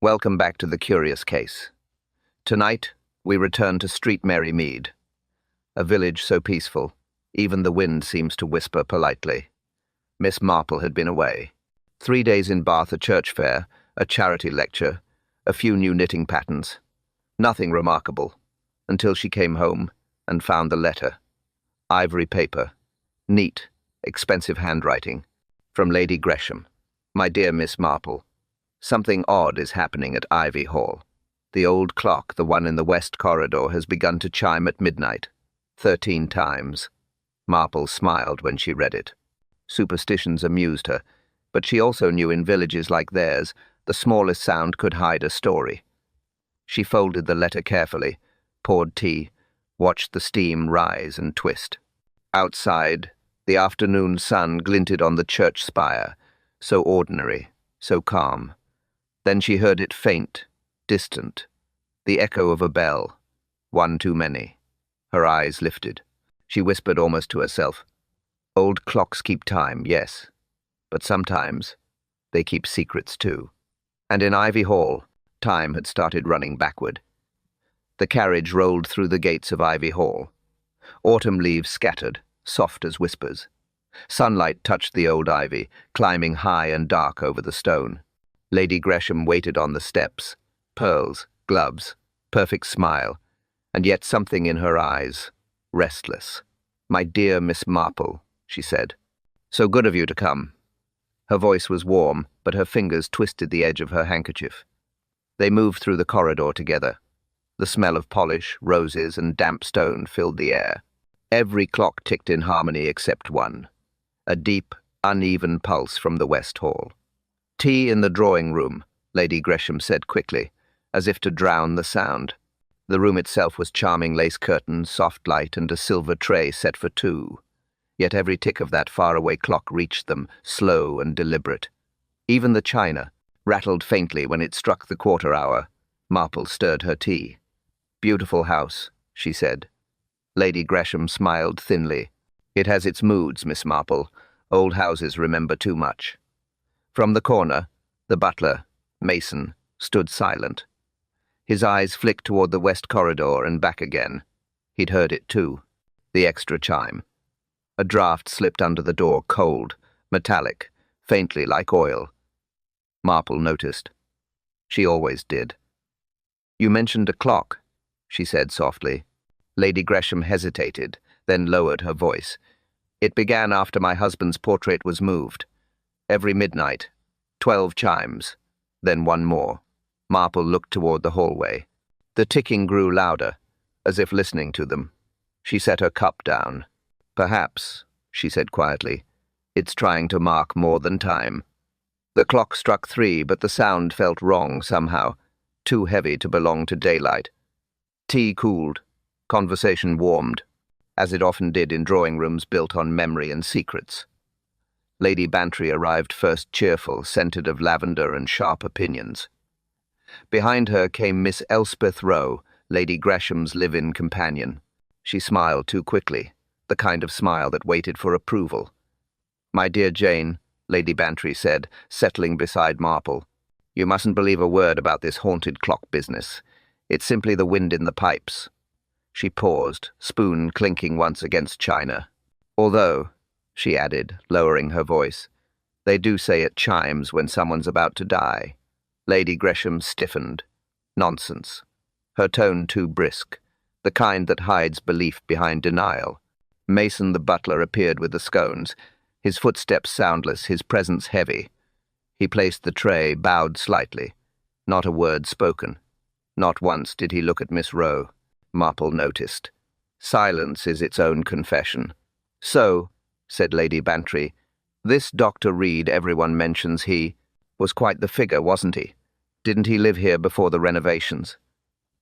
Welcome back to The Curious Case. Tonight, we return to Street Mary Mead, a village so peaceful, even the wind seems to whisper politely. Miss Marple had been away. 3 days in Bath, a church fair, a charity lecture, a few new knitting patterns. Nothing remarkable, until she came home and found the letter. Ivory paper, neat, expensive handwriting, from Lady Gresham. My dear Miss Marple, something odd is happening at Ivy Hall. The old clock, the one in the west corridor, has begun to chime at midnight, 13 times. Marple smiled when she read it. Superstitions amused her, but she also knew in villages like theirs, the smallest sound could hide a story. She folded the letter carefully, poured tea, watched the steam rise and twist. Outside, the afternoon sun glinted on the church spire, so ordinary, so calm. Then she heard it faint, distant, the echo of a bell, one too many. Her eyes lifted. She whispered almost to herself, "Old clocks keep time, yes, but sometimes they keep secrets too." And in Ivy Hall, time had started running backward. The carriage rolled through the gates of Ivy Hall. Autumn leaves scattered, soft as whispers. Sunlight touched the old ivy, climbing high and dark over the stone. Lady Gresham waited on the steps, pearls, gloves, perfect smile, and yet something in her eyes, restless. "My dear Miss Marple," she said, "so good of you to come." Her voice was warm, but her fingers twisted the edge of her handkerchief. They moved through the corridor together. The smell of polish, roses, and damp stone filled the air. Every clock ticked in harmony except one, a deep, uneven pulse from the West Hall. "Tea in the drawing-room," Lady Gresham said quickly, as if to drown the sound. The room itself was charming lace curtains, soft light, and a silver tray set for two. Yet every tick of that faraway clock reached them, slow and deliberate. Even the china rattled faintly when it struck the quarter hour. Marple stirred her tea. "Beautiful house," she said. Lady Gresham smiled thinly. "It has its moods, Miss Marple. Old houses remember too much." From the corner, the butler, Mason, stood silent. His eyes flicked toward the west corridor and back again. He'd heard it too, the extra chime. A draught slipped under the door, cold, metallic, faintly like oil. Marple noticed. She always did. "You mentioned a clock," she said softly. Lady Gresham hesitated, then lowered her voice. "It began after my husband's portrait was moved. Every midnight, 12 chimes, then one more." Marple looked toward the hallway. The ticking grew louder, as if listening to them. She set her cup down. "Perhaps," she said quietly, "it's trying to mark more than time." The clock struck 3, but the sound felt wrong somehow, too heavy to belong to daylight. Tea cooled, conversation warmed, as it often did in drawing rooms built on memory and secrets. Lady Bantry arrived first, cheerful, scented of lavender and sharp opinions. Behind her came Miss Elspeth Rowe, Lady Gresham's live-in companion. She smiled too quickly, the kind of smile that waited for approval. "My dear Jane," Lady Bantry said, settling beside Marple, "you mustn't believe a word about this haunted clock business. It's simply the wind in the pipes." She paused, spoon clinking once against china. "Although," she added, lowering her voice, "they do say it chimes when someone's about to die." Lady Gresham stiffened. Nonsense. Her tone too brisk, the kind that hides belief behind denial. Mason the butler appeared with the scones, his footsteps soundless, his presence heavy. He placed the tray, bowed slightly. Not a word spoken. Not once did he look at Miss Rowe. Marple noticed. Silence is its own confession. "So," said Lady Bantry, "this Dr. Reed everyone mentions, he was quite the figure, wasn't he? Didn't he live here before the renovations?"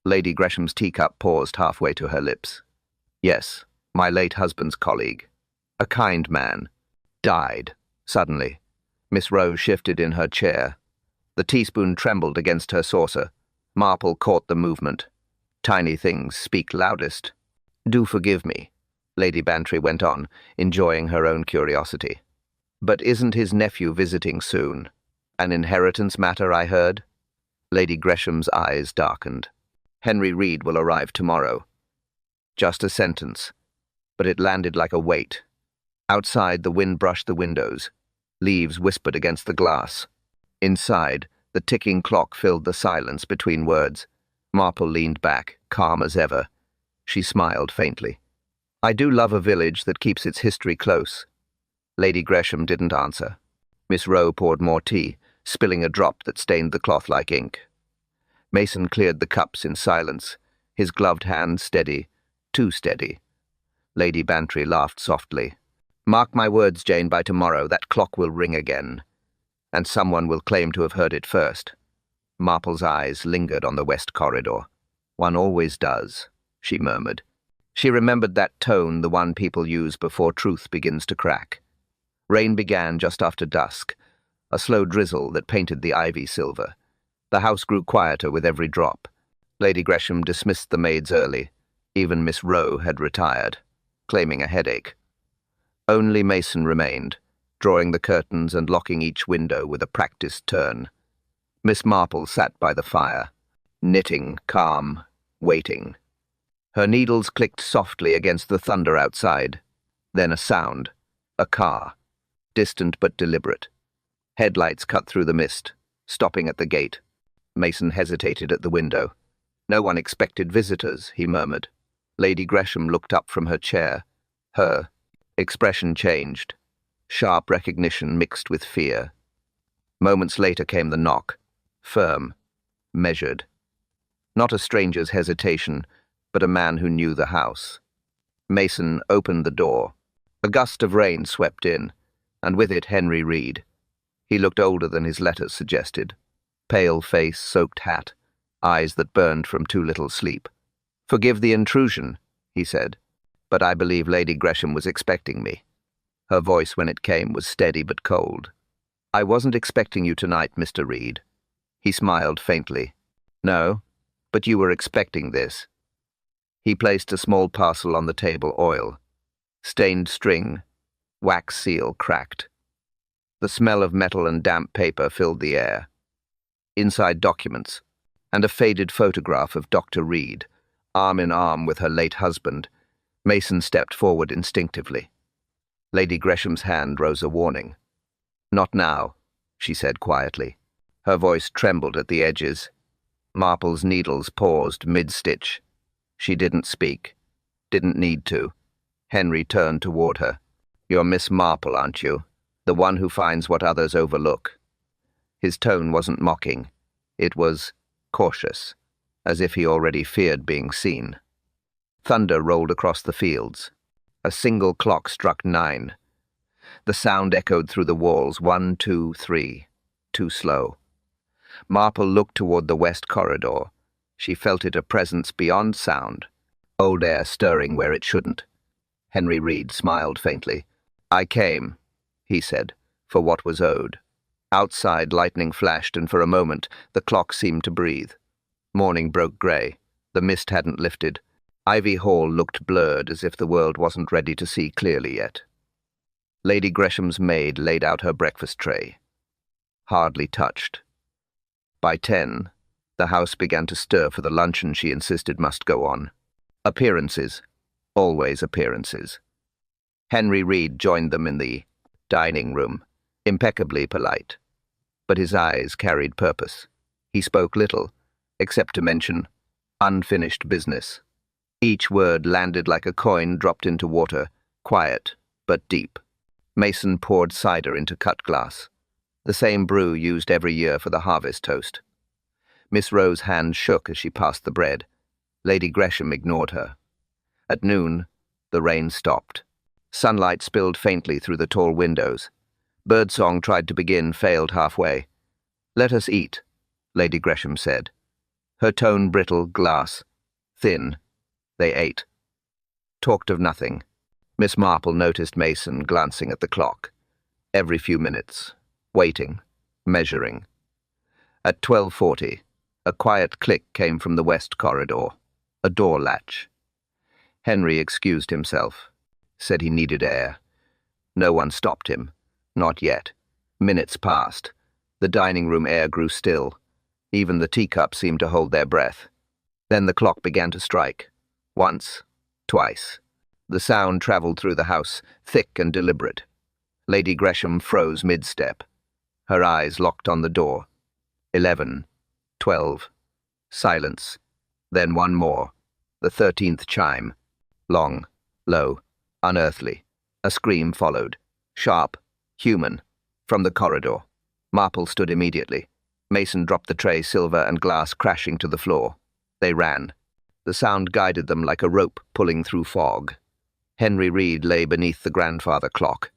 Lady Gresham's teacup paused halfway to her lips. "Yes, my late husband's colleague. A kind man. Died, suddenly." Miss Rowe shifted in her chair. The teaspoon trembled against her saucer. Marple caught the movement. "Tiny things speak loudest." "Do forgive me," Lady Bantry went on, enjoying her own curiosity. "But isn't his nephew visiting soon? An inheritance matter, I heard." Lady Gresham's eyes darkened. Henry Reed will arrive tomorrow. Just a sentence, but it landed like a weight. Outside, the wind brushed the windows. Leaves whispered against the glass. Inside, the ticking clock filled the silence between words. Marple leaned back, calm as ever. She smiled faintly. I do love a village that keeps its history close. Lady Gresham didn't answer. Miss Rowe poured more tea, spilling a drop that stained the cloth like ink. Mason cleared the cups in silence, his gloved hand steady, too steady. Lady Bantry laughed softly. Mark my words, Jane, by tomorrow that clock will ring again, and someone will claim to have heard it first. Marple's eyes lingered on the west corridor. One always does, she murmured. She remembered that tone, the one people use before truth begins to crack. Rain began just after dusk, a slow drizzle that painted the ivy silver. The house grew quieter with every drop. Lady Gresham dismissed the maids early. Even Miss Rowe had retired, claiming a headache. Only Mason remained, drawing the curtains and locking each window with a practiced turn. Miss Marple sat by the fire, knitting, calm, waiting. Her needles clicked softly against the thunder outside. Then a sound. A car. Distant but deliberate. Headlights cut through the mist, stopping at the gate. Mason hesitated at the window. No one expected visitors, he murmured. Lady Gresham looked up from her chair. Her expression changed. Sharp recognition mixed with fear. Moments later came the knock. Firm. Measured. Not a stranger's hesitation, but a man who knew the house. Mason opened the door. A gust of rain swept in, and with it Henry Reed. He looked older than his letters suggested. Pale face, soaked hat, eyes that burned from too little sleep. Forgive the intrusion, he said, but I believe Lady Gresham was expecting me. Her voice when it came was steady but cold. I wasn't expecting you tonight, Mr. Reed. He smiled faintly. No, but you were expecting this. He placed a small parcel on the table, oil. Stained string, wax seal cracked. The smell of metal and damp paper filled the air. Inside documents, and a faded photograph of Dr. Reed, arm in arm with her late husband. Mason stepped forward instinctively. Lady Gresham's hand rose a warning. Not now, she said quietly. Her voice trembled at the edges. Marple's needles paused mid-stitch. She didn't speak. Didn't need to. Henry turned toward her. You're Miss Marple, aren't you? The one who finds what others overlook. His tone wasn't mocking. It was cautious, as if he already feared being seen. Thunder rolled across the fields. A single clock struck 9. The sound echoed through the walls, 1, 2, 3. Too slow. Marple looked toward the west corridor. She felt it a presence beyond sound. Old air stirring where it shouldn't. Henry Reed smiled faintly. I came, he said, for what was owed. Outside, lightning flashed, and for a moment the clock seemed to breathe. Morning broke grey. The mist hadn't lifted. Ivy Hall looked blurred, as if the world wasn't ready to see clearly yet. Lady Gresham's maid laid out her breakfast tray. Hardly touched. By 10, the house began to stir for the luncheon she insisted must go on. Appearances. Always appearances. Henry Reed joined them in the dining room, impeccably polite. But his eyes carried purpose. He spoke little, except to mention unfinished business. Each word landed like a coin dropped into water, quiet but deep. Mason poured cider into cut glass, the same brew used every year for the harvest toast. Miss Rowe's hand shook as she passed the bread. Lady Gresham ignored her. At noon, the rain stopped. Sunlight spilled faintly through the tall windows. Birdsong tried to begin, failed halfway. Let us eat, Lady Gresham said. Her tone brittle, glass, thin. They ate. Talked of nothing. Miss Marple noticed Mason glancing at the clock. Every few minutes. Waiting. Measuring. At 12:40, a quiet click came from the west corridor. A door latch. Henry excused himself. Said he needed air. No one stopped him. Not yet. Minutes passed. The dining room air grew still. Even the teacups seemed to hold their breath. Then the clock began to strike. Once, twice. The sound travelled through the house, thick and deliberate. Lady Gresham froze mid-step. Her eyes locked on the door. 11, 12. Silence. Then one more. The 13th chime. Long, low, unearthly. A scream followed. Sharp, human. From the corridor. Marple stood immediately. Mason dropped the tray, silver and glass crashing to the floor. They ran. The sound guided them like a rope pulling through fog. Henry Reed lay beneath the grandfather clock.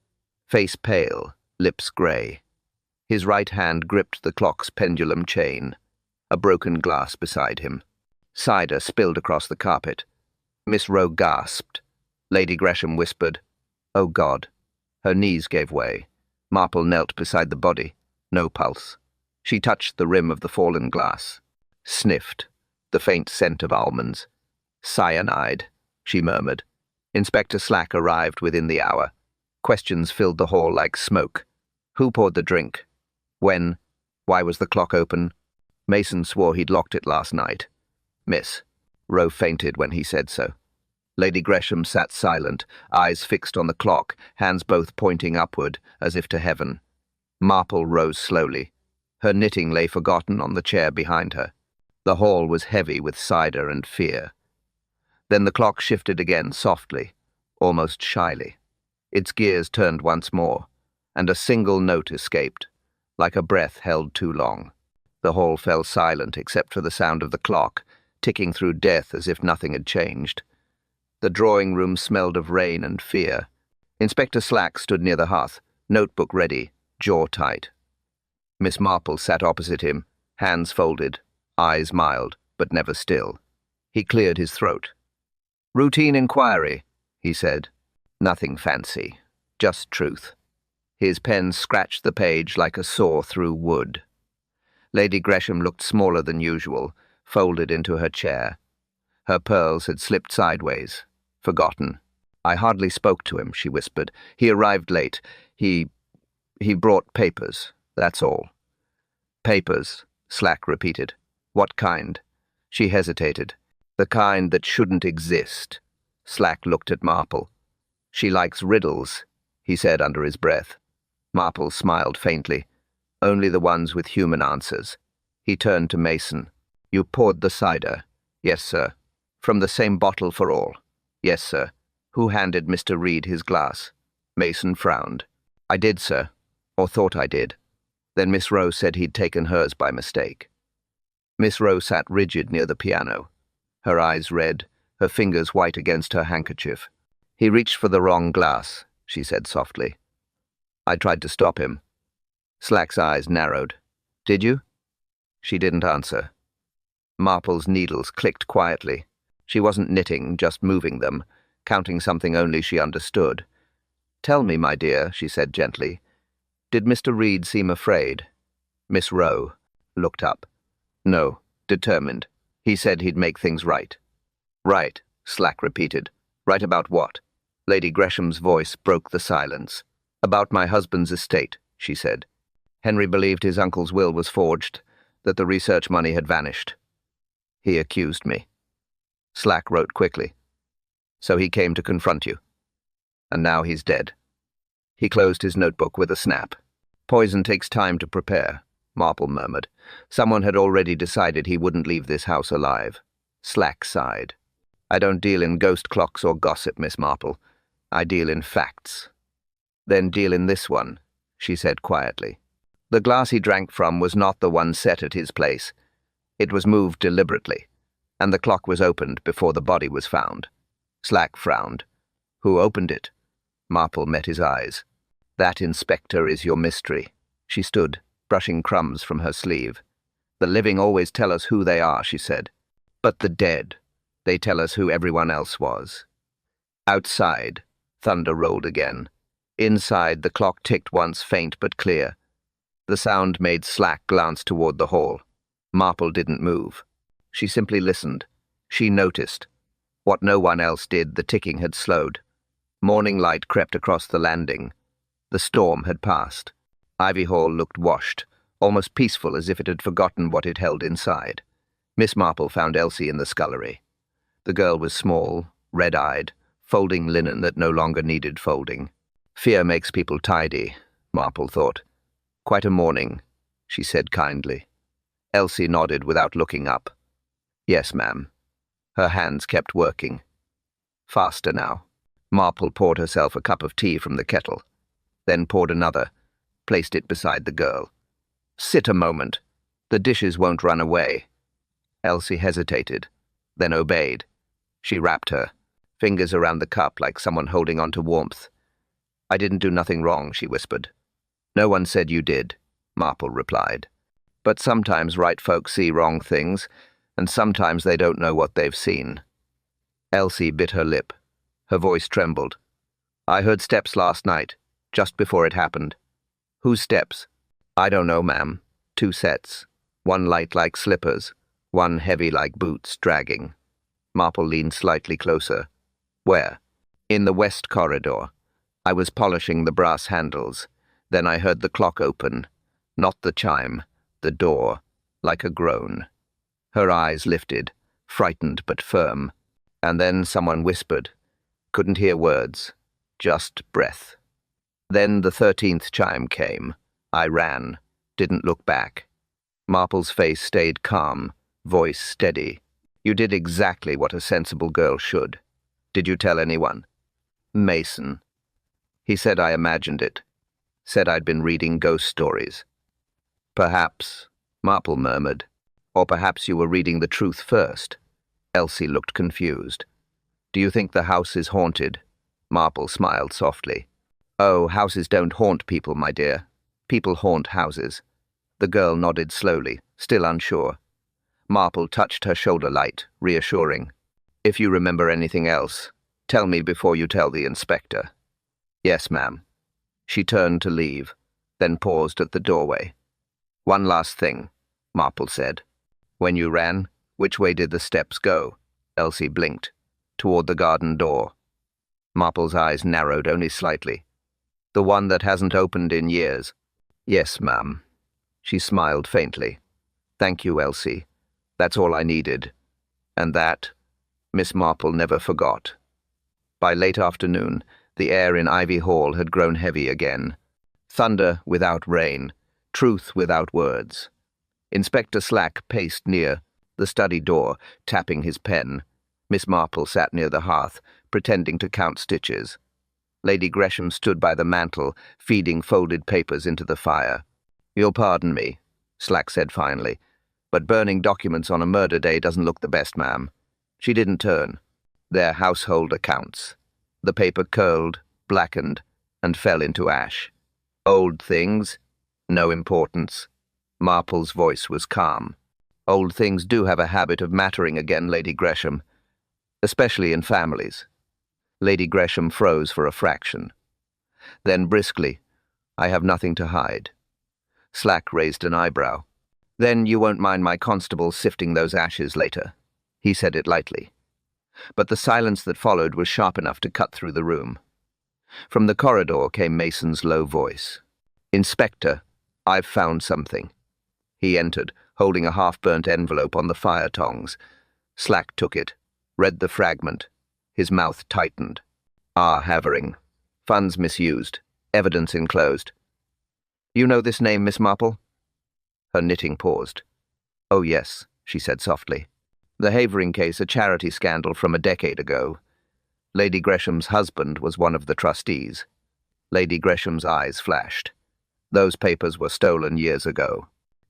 Face pale, lips grey. His right hand gripped the clock's pendulum chain. A broken glass beside him. Cider spilled across the carpet. Miss Rowe gasped. Lady Gresham whispered, "Oh God." Her knees gave way. Marple knelt beside the body. No pulse. She touched the rim of the fallen glass. Sniffed. The faint scent of almonds. "Cyanide," she murmured. Inspector Slack arrived within the hour. Questions filled the hall like smoke. Who poured the drink? When? Why was the clock open? Mason swore he'd locked it last night. Miss. Rowe fainted when he said so. Lady Gresham sat silent, eyes fixed on the clock, hands both pointing upward, as if to heaven. Marple rose slowly. Her knitting lay forgotten on the chair behind her. The hall was heavy with cider and fear. Then the clock shifted again softly, almost shyly. Its gears turned once more, and a single note escaped, like a breath held too long. The hall fell silent except for the sound of the clock, ticking through death as if nothing had changed. The drawing-room smelled of rain and fear. Inspector Slack stood near the hearth, notebook ready, jaw tight. Miss Marple sat opposite him, hands folded, eyes mild, but never still. He cleared his throat. "Routine inquiry," he said. "Nothing fancy, just truth." His pen scratched the page like a saw through wood. Lady Gresham looked smaller than usual, folded into her chair. Her pearls had slipped sideways, forgotten. "I hardly spoke to him," she whispered. "He arrived late. He brought papers, that's all." "Papers," Slack repeated. "What kind?" She hesitated. "The kind that shouldn't exist." Slack looked at Marple. "She likes riddles," he said under his breath. Marple smiled faintly. "Only the ones with human answers." He turned to Mason. "You poured the cider?" "Yes, sir." "From the same bottle for all?" "Yes, sir." "Who handed Mr. Reed his glass?" Mason frowned. "I did, sir. Or thought I did. Then Miss Rowe said he'd taken hers by mistake." Miss Rowe sat rigid near the piano, her eyes red, her fingers white against her handkerchief. "He reached for the wrong glass," she said softly. "I tried to stop him." Slack's eyes narrowed. "Did you?" She didn't answer. Marple's needles clicked quietly. She wasn't knitting, just moving them, counting something only she understood. "Tell me, my dear," she said gently. "Did Mr. Reed seem afraid?" Miss Rowe looked up. "No, determined. He said he'd make things right." "Right," Slack repeated. "Right about what?" Lady Gresham's voice broke the silence. "About my husband's estate," she said. "Henry believed his uncle's will was forged, that the research money had vanished. He accused me." Slack wrote quickly. "So he came to confront you. And now he's dead." He closed his notebook with a snap. "Poison takes time to prepare," Marple murmured. "Someone had already decided he wouldn't leave this house alive." Slack sighed. "I don't deal in ghost clocks or gossip, Miss Marple. I deal in facts." "Then deal in this one," she said quietly. The glass he drank from was not the one set at his place. It was moved deliberately, and the clock was opened before the body was found. Slack frowned. "Who opened it?" Marple met his eyes. "That, Inspector, is your mystery." She stood, brushing crumbs from her sleeve. "The living always tell us who they are," she said. "But the dead, they tell us who everyone else was." Outside, thunder rolled again. Inside, the clock ticked once, faint but clear. The sound made Slack glance toward the hall. Marple didn't move. She simply listened. She noticed. What no one else did, the ticking had slowed. Morning light crept across the landing. The storm had passed. Ivy Hall looked washed, almost peaceful as if it had forgotten what it held inside. Miss Marple found Elsie in the scullery. The girl was small, red-eyed, folding linen that no longer needed folding. Fear makes people tidy, Marple thought. Quite a morning, she said kindly. Elsie nodded without looking up. Yes, ma'am. Her hands kept working. Faster now. Marple poured herself a cup of tea from the kettle, then poured another, placed it beside the girl. Sit a moment. The dishes won't run away. Elsie hesitated, then obeyed. She wrapped her, fingers around the cup like someone holding on to warmth. I didn't do nothing wrong, she whispered. No one said you did, Marple replied. But sometimes right folk see wrong things, and sometimes they don't know what they've seen. Elsie bit her lip. Her voice trembled. I heard steps last night, just before it happened. Whose steps? I don't know, ma'am. 2 sets. One light like slippers, one heavy like boots dragging. Marple leaned slightly closer. Where? In the west corridor. I was polishing the brass handles. Then I heard the clock open. Not the chime, the door, like a groan. Her eyes lifted, frightened but firm. And then someone whispered. Couldn't hear words, just breath. Then the 13th chime came. I ran, didn't look back. Marple's face stayed calm, voice steady. You did exactly what a sensible girl should. Did you tell anyone? Mason. He said I imagined it. Said I'd been reading ghost stories. Perhaps, Marple murmured. Or perhaps you were reading the truth first. Elsie looked confused. Do you think the house is haunted? Marple smiled softly. Oh, houses don't haunt people, my dear. People haunt houses. The girl nodded slowly, still unsure. Marple touched her shoulder light, reassuring. If you remember anything else, tell me before you tell the inspector. Yes, ma'am. She turned to leave, then paused at the doorway. One last thing, Marple said. When you ran, which way did the steps go? Elsie blinked. Toward the garden door. Marple's eyes narrowed only slightly. The one that hasn't opened in years. Yes, ma'am. She smiled faintly. Thank you, Elsie. That's all I needed. And that, Miss Marple never forgot. By late afternoon, the air in Ivy Hall had grown heavy again. Thunder without rain, truth without words. Inspector Slack paced near the study door, tapping his pen. Miss Marple sat near the hearth, pretending to count stitches. Lady Gresham stood by the mantel, feeding folded papers into the fire. You'll pardon me, Slack said finally, but burning documents on a murder day doesn't look the best, ma'am. She didn't turn. They're household accounts. The paper curled, blackened, and fell into ash. Old things, no importance. Marple's voice was calm. Old things do have a habit of mattering again, Lady Gresham. Especially in families. Lady Gresham froze for a fraction. Then briskly, I have nothing to hide. Slack raised an eyebrow. Then you won't mind my constable sifting those ashes later. He said it lightly. But the silence that followed was sharp enough to cut through the room. From the corridor came Mason's low voice. Inspector, I've found something. He entered, holding a half-burnt envelope on the fire tongs. Slack took it. Read the fragment. His mouth tightened. Havering. Funds misused. Evidence enclosed. You know this name, Miss Marple? Her knitting paused. Oh, yes, she said softly. The Havering case, a charity scandal from a decade ago. Lady Gresham's husband was one of the trustees. Lady Gresham's eyes flashed. Those papers were stolen years ago.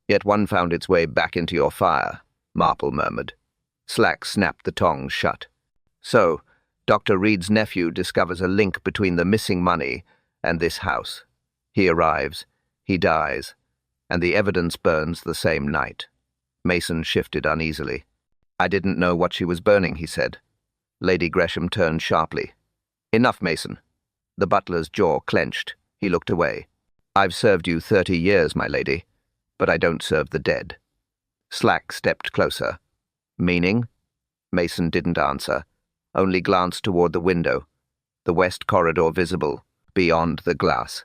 Yet one found its way back into your fire, Marple murmured. Slack snapped the tongs shut. So, Dr. Reed's nephew discovers a link between the missing money and this house. He arrives, he dies, and the evidence burns the same night. Mason shifted uneasily. I didn't know what she was burning, he said. Lady Gresham turned sharply. Enough, Mason. The butler's jaw clenched. He looked away. I've served you 30 years, my lady, but I don't serve the dead. Slack stepped closer. Meaning? Mason didn't answer, only glanced toward the window, the west corridor visible, beyond the glass.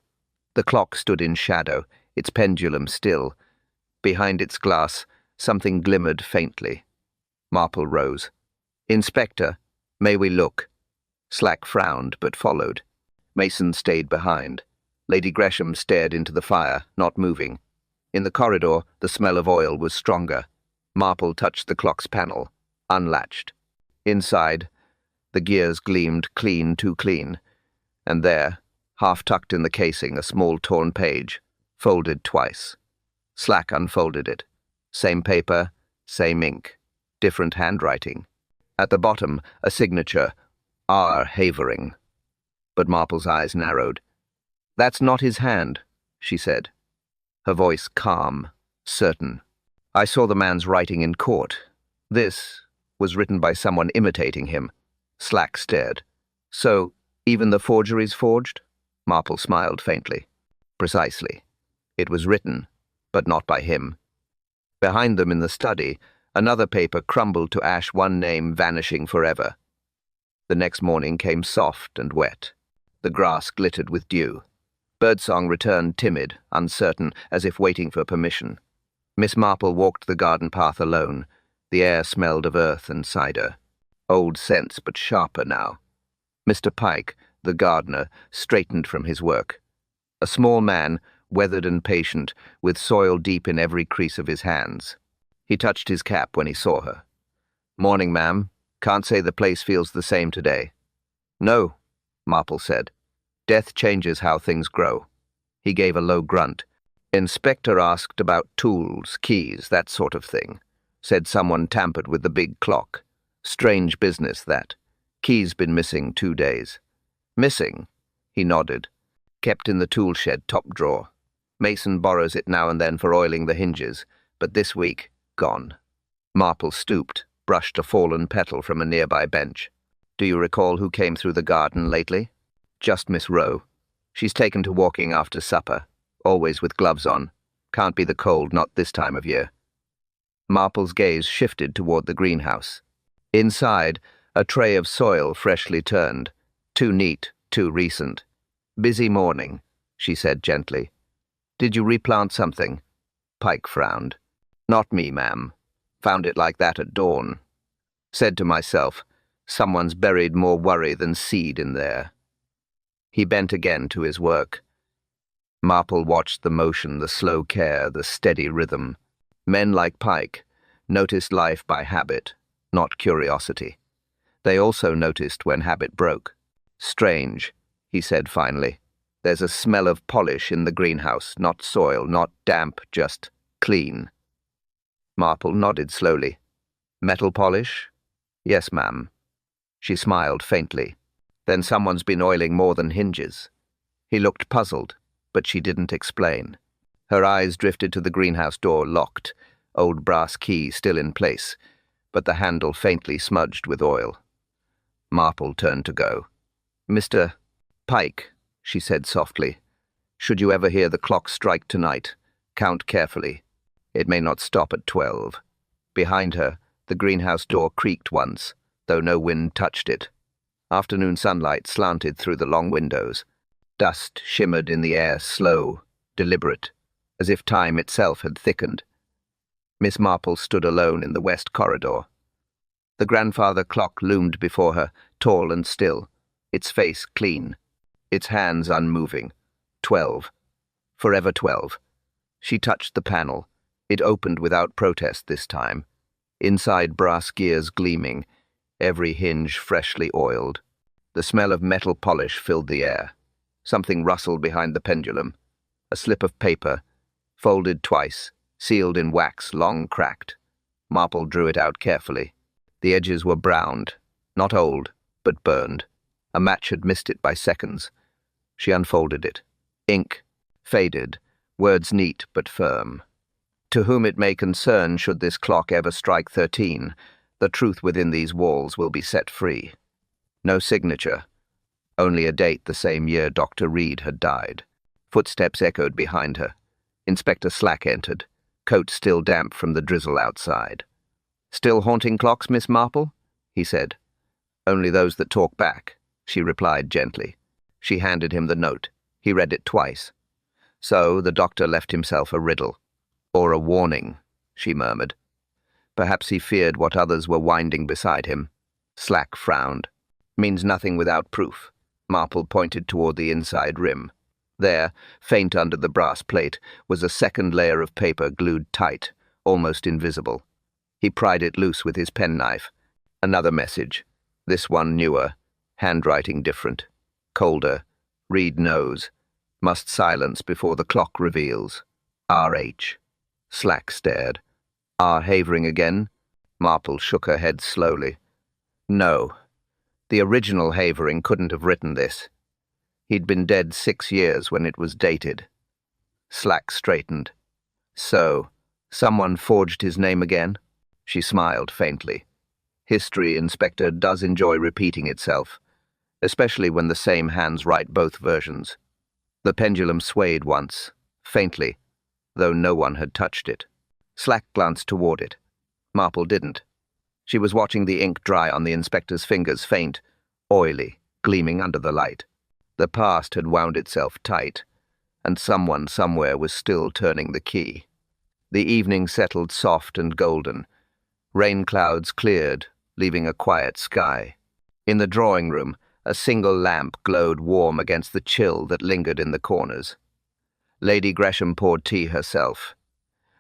The clock stood in shadow, its pendulum still, Behind its glass, something glimmered faintly. Marple rose. "Inspector, may we look?" Slack frowned, but followed. Mason stayed behind. Lady Gresham stared into the fire, not moving. In the corridor, the smell of oil was stronger. Marple touched the clock's panel, unlatched. Inside, the gears gleamed clean, too clean. And there, half tucked in the casing, a small torn page, folded twice. Slack unfolded it. Same paper, same ink, different handwriting. At the bottom, a signature, R. Havering. But Marple's eyes narrowed. "That's not his hand," she said, her voice calm, certain. "I saw the man's writing in court. This was written by someone imitating him." Slack stared. "So, even the forgery's forged?" Marple smiled faintly. "Precisely. It was written, but not by him." Behind them in the study, another paper crumbled to ash, one name vanishing forever. The next morning came soft and wet. The grass glittered with dew. Birdsong returned timid, uncertain, as if waiting for permission. Miss Marple walked the garden path alone. The air smelled of earth and cider. Old scents, but sharper now. Mr. Pike, the gardener, straightened from his work. A small man, weathered and patient, with soil deep in every crease of his hands. He touched his cap when he saw her. "Morning, ma'am. Can't say the place feels the same today." "No," Marple said. "Death changes how things grow." He gave a low grunt. "Inspector asked about tools, keys, that sort of thing. Said someone tampered with the big clock. Strange business, that. Key's been missing 2 days." "Missing?" He nodded. "Kept in the tool shed top drawer. Mason borrows it now and then for oiling the hinges, but this week, gone." Marple stooped, brushed a fallen petal from a nearby bench. "Do you recall who came through the garden lately?" "Just Miss Rowe. She's taken to walking after supper, always with gloves on. Can't be the cold, not this time of year." Marple's gaze shifted toward the greenhouse. Inside, a tray of soil freshly turned. Too neat, too recent. "Busy morning," she said gently. "Did you replant something?" Pike frowned. "Not me, ma'am. Found it like that at dawn. Said to myself, someone's buried more worry than seed in there." He bent again to his work. Marple watched the motion, the slow care, the steady rhythm. Men like Pike noticed life by habit, not curiosity. They also noticed when habit broke. "Strange," he said finally. "There's a smell of polish in the greenhouse, not soil, not damp, just clean." Marple nodded slowly. "Metal polish?" "Yes, ma'am." She smiled faintly. "Then someone's been oiling more than hinges." He looked puzzled, but she didn't explain. Her eyes drifted to the greenhouse door, locked, old brass key still in place, but the handle faintly smudged with oil. Marple turned to go. "Mr. Pike," she said softly, "should you ever hear the clock strike tonight, count carefully. It may not stop at 12. Behind her, the greenhouse door creaked once, though no wind touched it. Afternoon sunlight slanted through the long windows. Dust shimmered in the air, slow, deliberate, as if time itself had thickened. Miss Marple stood alone in the west corridor. The grandfather clock loomed before her, tall and still, its face clean, its hands unmoving. 12. Forever 12. She touched the panel. It opened without protest this time. Inside, brass gears gleaming, every hinge freshly oiled. The smell of metal polish filled the air. Something rustled behind the pendulum. A slip of paper, folded twice, sealed in wax, long cracked. Marple drew it out carefully. The edges were browned, not old, but burned. A match had missed it by seconds. She unfolded it. Ink, faded, words neat but firm. "To whom it may concern, should this clock ever strike 13, the truth within these walls will be set free." No signature, only a date the same year Dr. Reed had died. Footsteps echoed behind her. Inspector Slack entered, coat still damp from the drizzle outside. "Still haunting clocks, Miss Marple?" he said. "Only those that talk back," she replied gently. She handed him the note. He read it twice. So the doctor left himself a riddle. Or a warning, she murmured. Perhaps he feared what others were winding beside him. Slack frowned. Means nothing without proof. Marple pointed toward the inside rim. There, faint under the brass plate, was a second layer of paper glued tight, almost invisible. He pried it loose with his penknife. Another message. This one newer, handwriting different. Colder. Read knows. Must silence before the clock reveals. R.H. Slack stared. R. Havering again? Marple shook her head slowly. No. The original Havering couldn't have written this. He'd been dead 6 years when it was dated. Slack straightened. So, someone forged his name again? She smiled faintly. History, Inspector, does enjoy repeating itself, especially when the same hands write both versions. The pendulum swayed once, faintly, though no one had touched it. Slack glanced toward it. Marple didn't. She was watching the ink dry on the inspector's fingers, faint, oily, gleaming under the light. The past had wound itself tight, and someone somewhere was still turning the key. The evening settled soft and golden. Rain clouds cleared, leaving a quiet sky. In the drawing room, a single lamp glowed warm against the chill that lingered in the corners. Lady Gresham poured tea herself.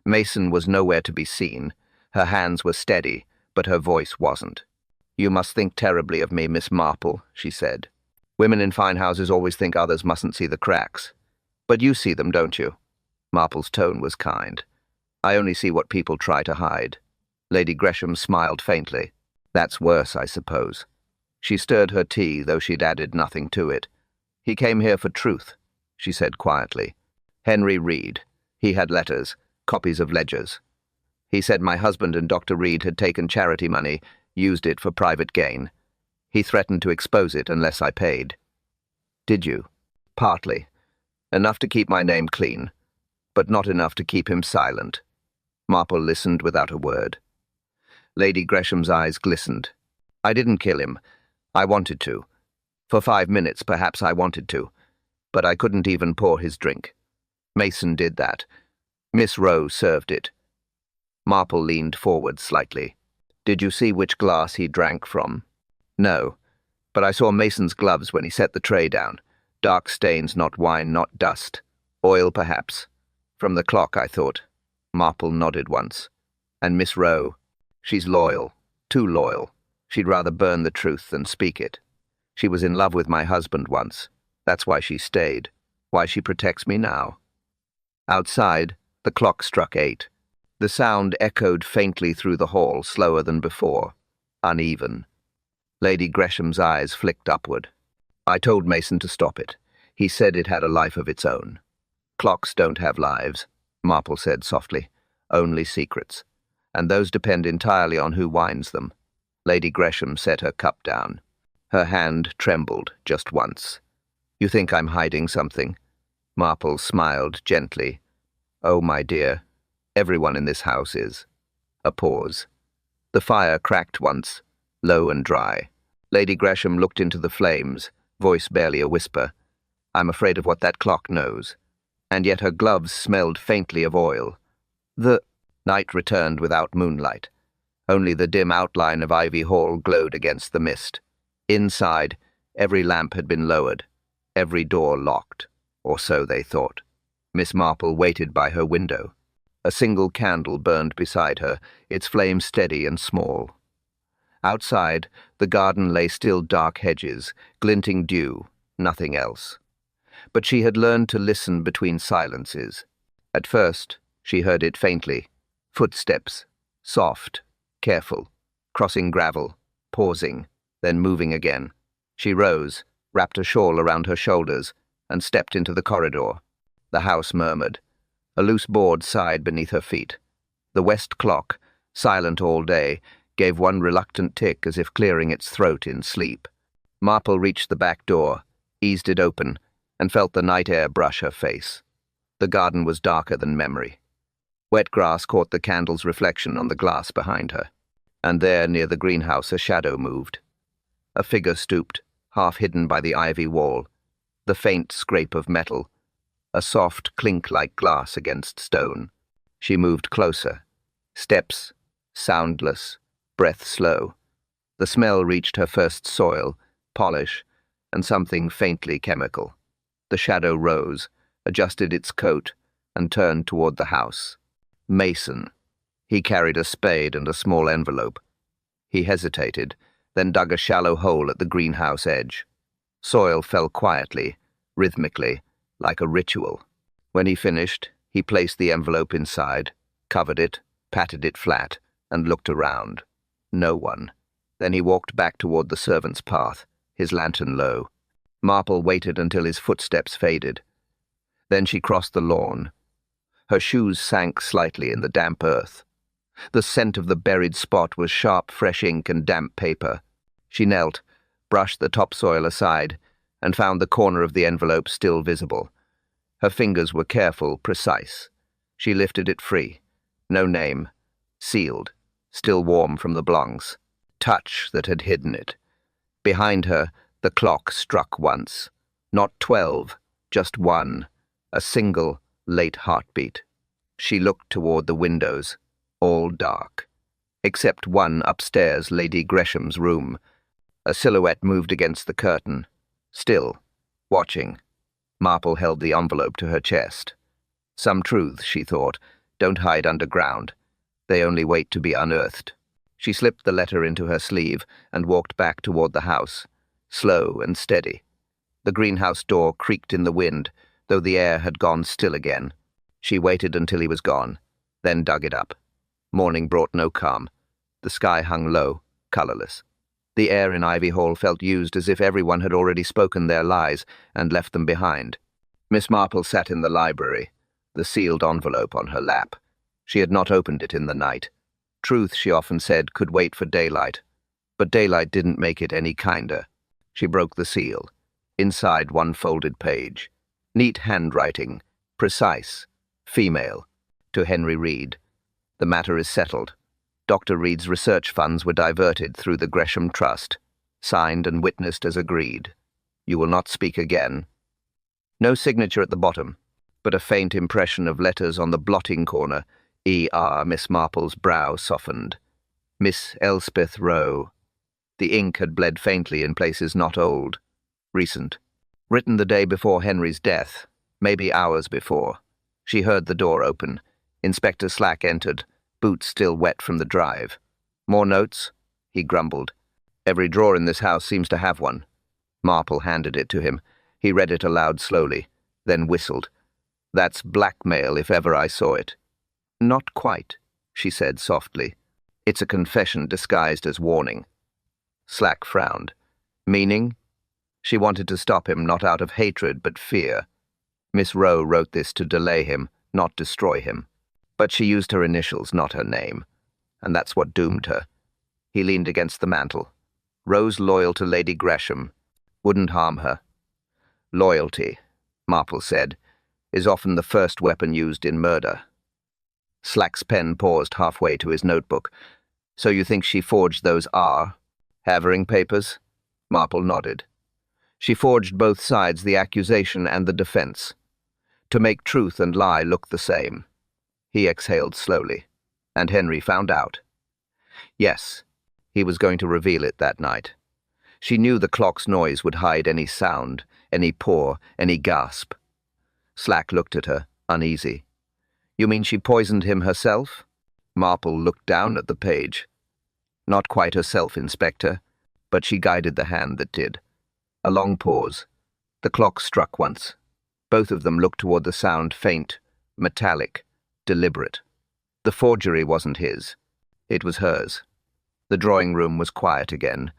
Mason was nowhere to be seen. Her hands were steady, but her voice wasn't. "You must think terribly of me, Miss Marple," she said. "Women in fine houses always think others mustn't see the cracks. But you see them, don't you?" Marple's tone was kind. "I only see what people try to hide." Lady Gresham smiled faintly. "That's worse, I suppose." She stirred her tea, though she'd added nothing to it. "He came here for truth," she said quietly. "Henry Reed. He had letters, copies of ledgers. He said my husband and Dr. Reed had taken charity money, used it for private gain. He threatened to expose it unless I paid." "Did you?" "Partly. Enough to keep my name clean, but not enough to keep him silent." Marple listened without a word. Lady Gresham's eyes glistened. "I didn't kill him. I wanted to. For 5 minutes, perhaps I wanted to. But I couldn't even pour his drink. Mason did that. Miss Rowe served it." Marple leaned forward slightly. "Did you see which glass he drank from?" "No, but I saw Mason's gloves when he set the tray down. Dark stains, not wine, not dust. Oil, perhaps. From the clock, I thought." Marple nodded once. "And Miss Rowe? She's loyal. Too loyal. She'd rather burn the truth than speak it. She was in love with my husband once. That's why she stayed. Why she protects me now." Outside, the clock struck 8. The sound echoed faintly through the hall, slower than before. Uneven. Lady Gresham's eyes flicked upward. "I told Mason to stop it. He said it had a life of its own." "Clocks don't have lives," Marple said softly. "Only secrets. And those depend entirely on who winds them." Lady Gresham set her cup down. Her hand trembled just once. "You think I'm hiding something?" Marple smiled gently. "Oh, my dear, everyone in this house is." A pause. The fire cracked once, low and dry. Lady Gresham looked into the flames, voice barely a whisper. "I'm afraid of what that clock knows." And yet her gloves smelled faintly of oil. The night returned without moonlight. Only the dim outline of Ivy Hall glowed against the mist. Inside, every lamp had been lowered, every door locked, or so they thought. Miss Marple waited by her window. A single candle burned beside her, its flame steady and small. Outside, the garden lay still dark hedges, glinting dew, nothing else. But she had learned to listen between silences. At first, she heard it faintly. Footsteps, soft, careful, crossing gravel, pausing, then moving again. She rose, wrapped a shawl around her shoulders, and stepped into the corridor. The house murmured. A loose board sighed beneath her feet. The west clock, silent all day, gave one reluctant tick as if clearing its throat in sleep. Marple reached the back door, eased it open, and felt the night air brush her face. The garden was darker than memory. Wet grass caught the candle's reflection on the glass behind her, and there near the greenhouse a shadow moved. A figure stooped, half hidden by the ivy wall, the faint scrape of metal, a soft clink like glass against stone. She moved closer. Steps, soundless, breath slow. The smell reached her first soil, polish, and something faintly chemical. The shadow rose, adjusted its coat, and turned toward the house. Mason. He carried a spade and a small envelope. He hesitated, then dug a shallow hole at the greenhouse edge. Soil fell quietly, rhythmically, like a ritual. When he finished, he placed the envelope inside, covered it, patted it flat, and looked around. No one. Then he walked back toward the servants' path, his lantern low. Marple waited until his footsteps faded. Then she crossed the lawn. Her shoes sank slightly in the damp earth. The scent of the buried spot was sharp, fresh ink and damp paper. She knelt, brushed the topsoil aside, and found the corner of the envelope still visible. Her fingers were careful, precise. She lifted it free. No name. Sealed. Still warm from the blancs. Touch that had hidden it. Behind her, the clock struck once. Not 12, just 1. A single, late heartbeat. She looked toward the windows. All dark. Except one upstairs, Lady Gresham's room. A silhouette moved against the curtain. Still. Watching. Marple held the envelope to her chest. Some truths, she thought, don't hide underground. They only wait to be unearthed. She slipped the letter into her sleeve and walked back toward the house, slow and steady. The greenhouse door creaked in the wind, though the air had gone still again. She waited until he was gone, then dug it up. Morning brought no calm. The sky hung low, colorless. The air in Ivy Hall felt used as if everyone had already spoken their lies and left them behind. Miss Marple sat in the library, the sealed envelope on her lap. She had not opened it in the night. Truth, she often said, could wait for daylight. But daylight didn't make it any kinder. She broke the seal. Inside, one folded page. Neat handwriting. Precise. Female. To Henry Reed. The matter is settled. Dr. Reed's research funds were diverted through the Gresham Trust. Signed and witnessed as agreed. You will not speak again. No signature at the bottom, but a faint impression of letters on the blotting corner. E.R. Miss Marple's brow softened. Miss Elspeth Rowe. The ink had bled faintly in places not old. Recent. Written the day before Henry's death, maybe hours before. She heard the door open. Inspector Slack entered, boots still wet from the drive. More notes? He grumbled. Every drawer in this house seems to have one. Marple handed it to him. He read it aloud slowly, then whistled. That's blackmail if ever I saw it. Not quite, she said softly. It's a confession disguised as warning. Slack frowned. Meaning? She wanted to stop him, not out of hatred, but fear. Miss Rowe wrote this to delay him, not destroy him. But she used her initials, not her name. And that's what doomed her. He leaned against the mantel. Rowe's loyal to Lady Gresham. Wouldn't harm her. Loyalty, Marple said, is often the first weapon used in murder. Slack's pen paused halfway to his notebook. So you think she forged those R. Havering papers? Marple nodded. She forged both sides, the accusation and the defense, to make truth and lie look the same. He exhaled slowly. And Henry found out. Yes, he was going to reveal it that night. She knew the clock's noise would hide any sound, any pore, any gasp. Slack looked at her, uneasy. You mean she poisoned him herself? Marple looked down at the page. Not quite herself, Inspector, but she guided the hand that did. A long pause. The clock struck once. Both of them looked toward the sound, faint, metallic, deliberate. The forgery wasn't his. It was hers. The drawing room was quiet again,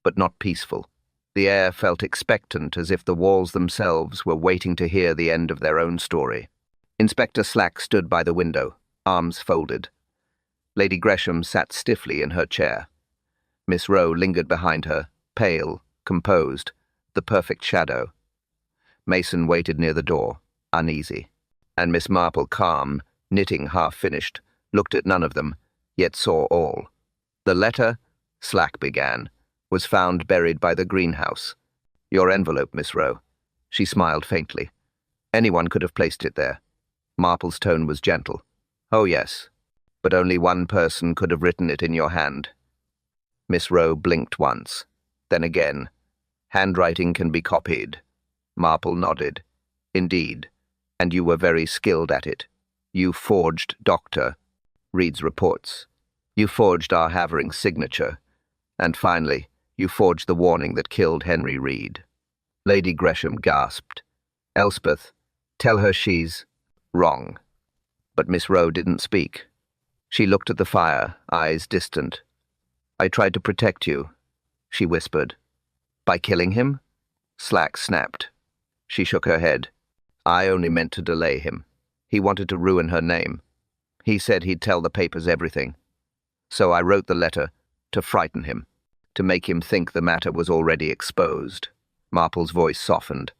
but not peaceful. The air felt expectant, as if the walls themselves were waiting to hear the end of their own story. Inspector Slack stood by the window, arms folded. Lady Gresham sat stiffly in her chair. Miss Rowe lingered behind her, pale, composed, the perfect shadow. Mason waited near the door, uneasy. And Miss Marple, calm, knitting half-finished, looked at none of them, yet saw all. The letter, Slack began, was found buried by the greenhouse. Your envelope, Miss Rowe. She smiled faintly. Anyone could have placed it there. Marple's tone was gentle. Oh, yes, but only one person could have written it in your hand. Miss Rowe blinked once, then again. Handwriting can be copied. Marple nodded. Indeed, and you were very skilled at it. You forged Dr. Reed's reports. You forged our Havering's signature. And finally, you forged the warning that killed Henry Reed. Lady Gresham gasped. Elspeth, tell her she's wrong. But Miss Rowe didn't speak. She looked at the fire, eyes distant. I tried to protect you, she whispered. By killing him? Slack snapped. She shook her head. I only meant to delay him. He wanted to ruin her name. He said he'd tell the papers everything. So I wrote the letter to frighten him, to make him think the matter was already exposed. Marple's voice softened.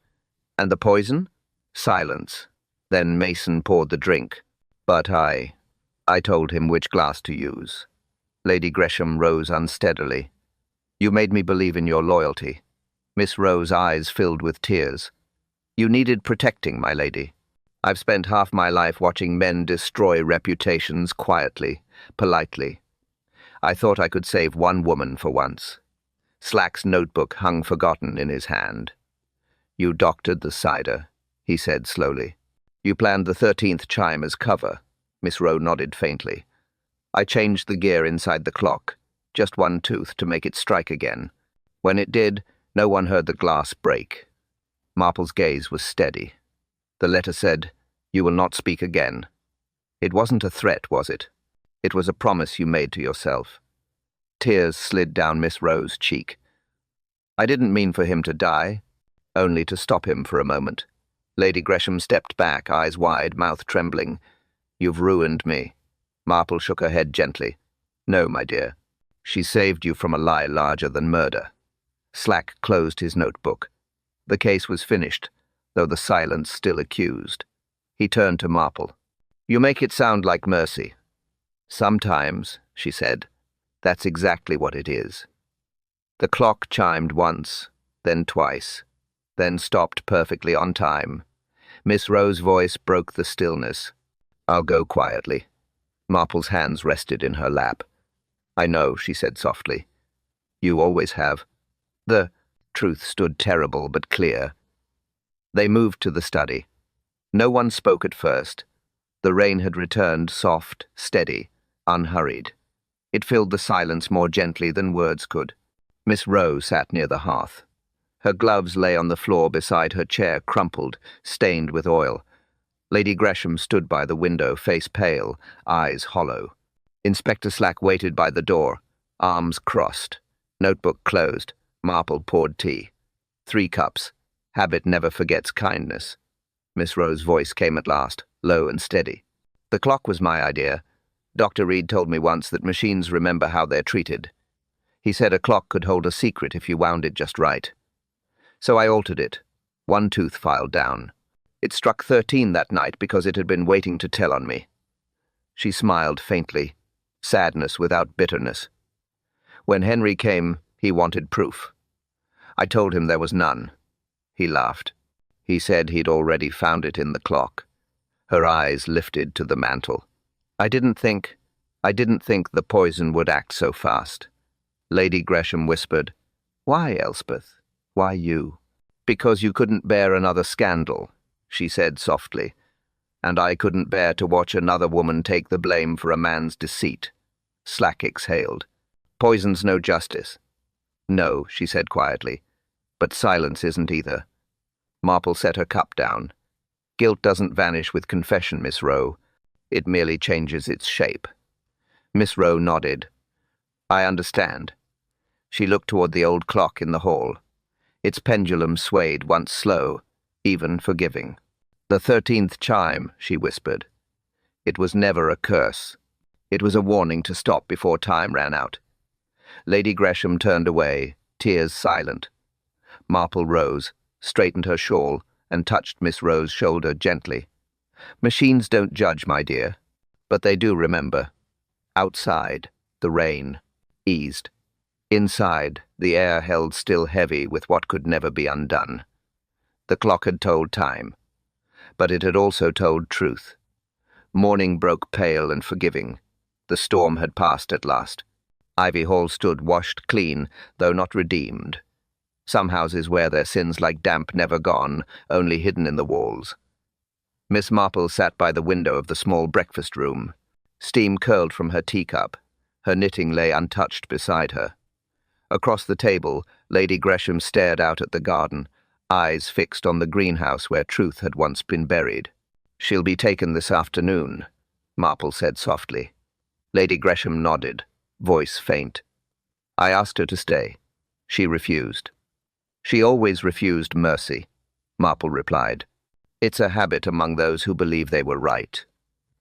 And the poison? Silence. Then Mason poured the drink. But I told him which glass to use. Lady Gresham rose unsteadily. You made me believe in your loyalty. Miss Rowe's eyes filled with tears. You needed protecting, my lady. I've spent half my life watching men destroy reputations quietly, politely. I thought I could save one woman for once. Slack's notebook hung forgotten in his hand. You doctored the cider, he said slowly. You planned the 13th chime as cover. Miss Rowe nodded faintly. I changed the gear inside the clock, just one tooth to make it strike again. When it did, no one heard the glass break. Marple's gaze was steady. The letter said, You will not speak again. It wasn't a threat, was it? It was a promise you made to yourself. Tears slid down Miss Rowe's cheek. I didn't mean for him to die, only to stop him for a moment. Lady Gresham stepped back, eyes wide, mouth trembling. You've ruined me. Marple shook her head gently. No, my dear. She saved you from a lie larger than murder. Slack closed his notebook. The case was finished, though the silence still accused. He turned to Marple. You make it sound like mercy. Sometimes, she said, that's exactly what it is. The clock chimed once, then twice, then stopped perfectly on time. Miss Rowe's voice broke the stillness. I'll go quietly. Marple's hands rested in her lap. I know, she said softly. You always have. The truth stood terrible but clear. They moved to the study. No one spoke at first. The rain had returned, soft, steady, unhurried. It filled the silence more gently than words could. Miss Rowe sat near the hearth. Her gloves lay on the floor beside her chair, crumpled, stained with oil. Lady Gresham stood by the window, face pale, eyes hollow. Inspector Slack waited by the door, arms crossed, notebook closed. Marple poured tea. 3 cups. Habit never forgets kindness. Miss Rowe's voice came at last, low and steady. The clock was my idea. Dr. Reed told me once that machines remember how they're treated. He said a clock could hold a secret if you wound it just right. So I altered it. 1 tooth filed down. It struck 13 that night because it had been waiting to tell on me. She smiled faintly, sadness without bitterness. When Henry came, he wanted proof. I told him there was none. He laughed. He said he'd already found it in the clock. Her eyes lifted to the mantel. I didn't think the poison would act so fast. Lady Gresham whispered, Why, Elspeth? Why you? Because you couldn't bear another scandal, she said softly, and I couldn't bear to watch another woman take the blame for a man's deceit. Slack exhaled. Poison's no justice. No, she said quietly, but silence isn't either. Marple set her cup down. Guilt doesn't vanish with confession, Miss Rowe. It merely changes its shape. Miss Rowe nodded. I understand. She looked toward the old clock in the hall. Its pendulum swayed, once slow, even forgiving. The 13th chime, she whispered. It was never a curse. It was a warning to stop before time ran out. Lady Gresham turned away, tears silent. Marple rose, straightened her shawl, and touched Miss Rowe's shoulder gently. Machines don't judge, my dear, but they do remember. Outside, the rain eased. Inside, the air held still heavy with what could never be undone. The clock had told time, but it had also told truth. Morning broke pale and forgiving. The storm had passed at last. Ivy Hall stood washed clean, though not redeemed. Some houses wear their sins like damp never gone, only hidden in the walls. Miss Marple sat by the window of the small breakfast room. Steam curled from her teacup. Her knitting lay untouched beside her. Across the table, Lady Gresham stared out at the garden, eyes fixed on the greenhouse where truth had once been buried. "She'll be taken this afternoon," Marple said softly. Lady Gresham nodded, voice faint. "I asked her to stay. She refused." "She always refused mercy," Marple replied. "It's a habit among those who believe they were right."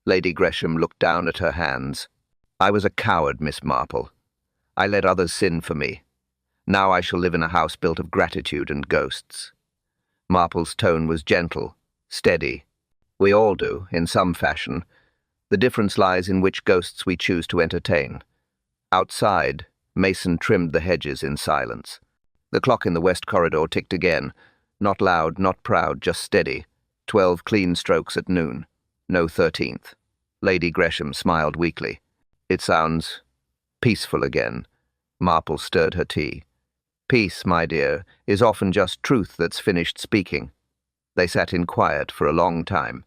Lady Gresham looked down at her hands. "I was a coward, Miss Marple. I let others sin for me. Now I shall live in a house built of gratitude and ghosts." Marple's tone was gentle, steady. "We all do, in some fashion. The difference lies in which ghosts we choose to entertain." Outside, Mason trimmed the hedges in silence. The clock in the west corridor ticked again, not loud, not proud, just steady. 12 clean strokes at noon. No 13th. Lady Gresham smiled weakly. "It sounds peaceful again." Marple stirred her tea. "Peace, my dear, is often just truth that's finished speaking." They sat in quiet for a long time.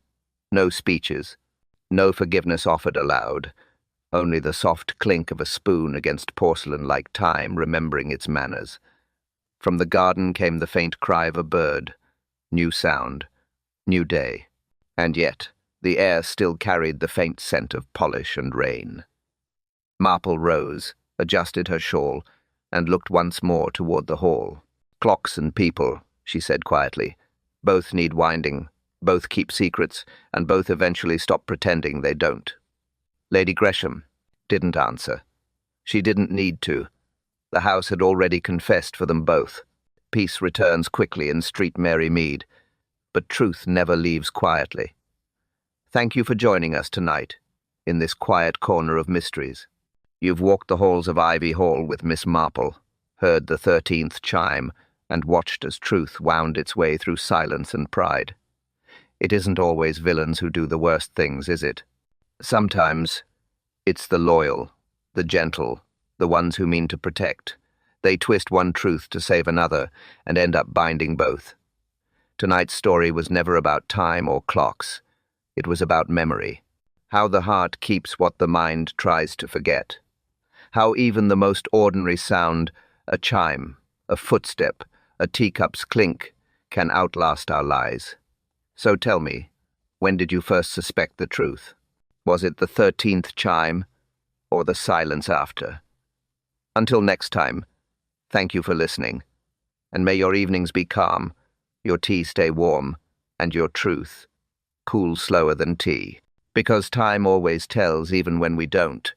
No speeches. No forgiveness offered aloud. Only the soft clink of a spoon against porcelain like time remembering its manners. From the garden came the faint cry of a bird. New sound. New day. And yet, the air still carried the faint scent of polish and rain. Marple rose, adjusted her shawl, and looked once more toward the hall. "Clocks and people," she said quietly. "Both need winding, both keep secrets, and both eventually stop pretending they don't." Lady Gresham didn't answer. She didn't need to. The house had already confessed for them both. Peace returns quickly in Street Mary Mead, but truth never leaves quietly. Thank you for joining us tonight, in this quiet corner of mysteries. You've walked the halls of Ivy Hall with Miss Marple, heard the 13th chime, and watched as truth wound its way through silence and pride. It isn't always villains who do the worst things, is it? Sometimes it's the loyal, the gentle, the ones who mean to protect. They twist one truth to save another and end up binding both. Tonight's story was never about time or clocks. It was about memory. How the heart keeps what the mind tries to forget. How even the most ordinary sound, a chime, a footstep, a teacup's clink, can outlast our lies. So tell me, when did you first suspect the truth? Was it the 13th chime, or the silence after? Until next time, thank you for listening, and may your evenings be calm, your tea stay warm, and your truth cool slower than tea. Because time always tells even when we don't.